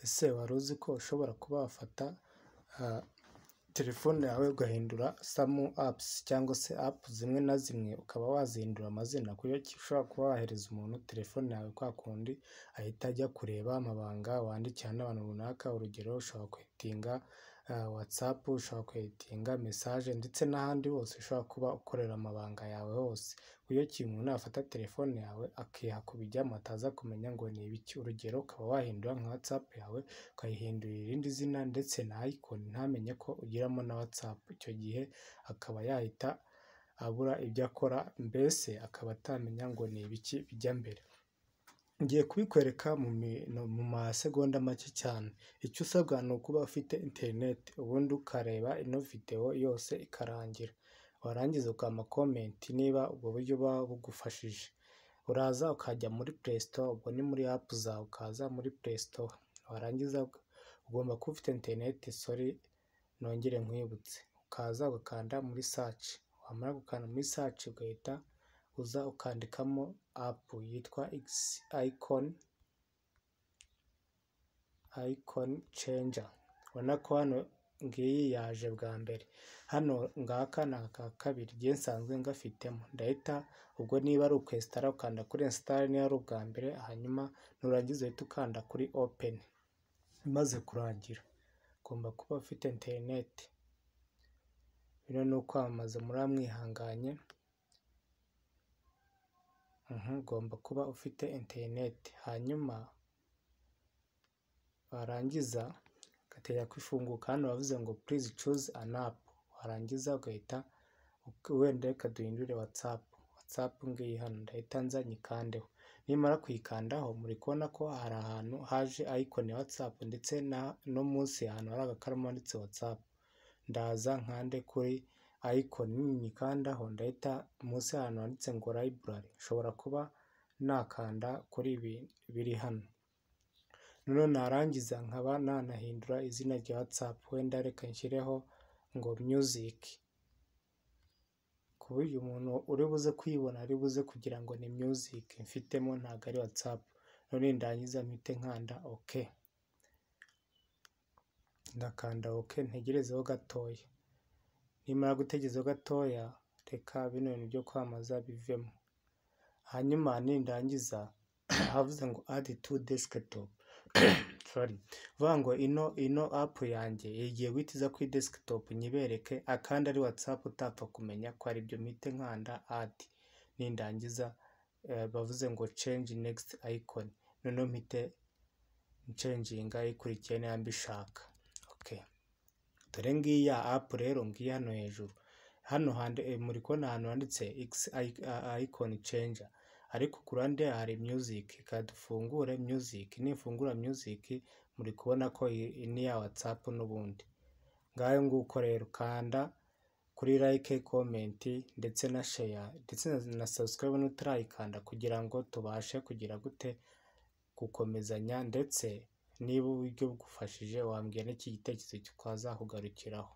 Ese wari uzi ko ushobora kuba wafata telefone yawe ugahindura some apps cyangwa se app zimwe na zimwe ukaba wazihindura amazina, ku buryo ushobora kuba wahereza umuntu telefone yawe kwa kundi ahita ajya kureba amabanga wandikira n'abantu runaka. Urugero ushobora kweditinga WhatsApp, ushobora kweditinga message ndetse n'ahandi hose ushobora kuba ukorera amabanga yawe hose. Ku buryo umuntu afata telefone yawe akiha kubijyamo ataza kumenya ngo ni ibiki. Urugero ukaba wahindura nka WhatsApp yawe ukayihindurira irindi zina ndetse na icon ntamenye ko ugiramo na WhatsApp, icyo gihe akaba yahita abura ibyo akora, mbese akaba atamenya ngo ni ibiki bijya mbere. Ngiye kubikwereka mu masegonda make cyane. Icyo usabwa ni ukuba ufite interineti, ubundi ukareba ino video yose ikarangira, warangiza ukama comment niba ubwo buryo buba bugufashije. Uraza ukajya muri Play Store, ubwo ni muri app zawe, ukaza muri Play Store, warangiza ugomba kuba ufite interineti, nongere nkwibutse, ukaza ugakanda muri search, wamara gukanda muri search ugahita uza ukandikamo app yitwa icon changer. Ubona ko hano ngiyi yaje bwa mbere, hano ngaka ni aka kabiri ngiye nsanzwe ngafitemo. Ndahita ubwo niba ari ukwesitara ukanda kuri install niba ari ubwa mbere, hanyuma nurangiza uhita ukanda kuri open. Imaze kurangira ugomba kuba ufite interineti. Bino ni ukwamamaza muramwihanganye. Ugomba kuba ufite interineti, hanyuma warangiza ugategeka kwifunguka. Hano bavuze ngo please choose an app, warangiza ugahita wenda reka duhindure WhatsApp ngiyi hano, ndahita nza nyikandeho. Nimara kuyikandaho muri kubona ko hari ahantu haje icon ya WhatsApp ndetse no munsi ahantu hari agakaramu handitse WhatsApp. Ndaza nkande kuri icon nyikandaho, ndahita munsi ahantu handitse ngo library, nshobora kuba nakanda kuri ibi biri hano. Noneho narangiza nkaba nanahindura izina rya WhatsApp, wenda reka nshyireho ngo music, ku buryo umuntu uri buze kuyibona ari buze kugira ngo ni music mfitemo, ntabwo ari WhatsApp. None ndangiza mpite nkanda OK, ndakanda OK, ntegerezeho gatoya. Nimara gutegerezaho gatoya reka bino bintu byo kwamaza bivemo, hanyuma nindangiza havuze ngo add to desktop vuga ngo ino app yanjye igiye guhita iza kuri desktop nyibereke, akandi ari WhatsApp utapfa kumenya ko ari byo. Mpite nkanda add, nindangiza bavuze ngo change next icon, noneho mpite changinga ikurikiye niba mbishaka. Okay, dore ngiyi ya app rero, ngiyi hano hejuru, hano muri kubona ahantu handitse icon changer, ariko ku ruhande hari music. Dufungure music, nifungura music muri kubona ko ni ya WhatsApp n'ubundi. Ngayo nguko rero, kanda kuri like, comment ndetse na share ndetse na subscribe nutarayikanda, kugira ngo tubashe kugira gute gukomezanya. Ndetse niba uburyo bugufashije wambwira n'iki gitekerezo twazakugarukiraho.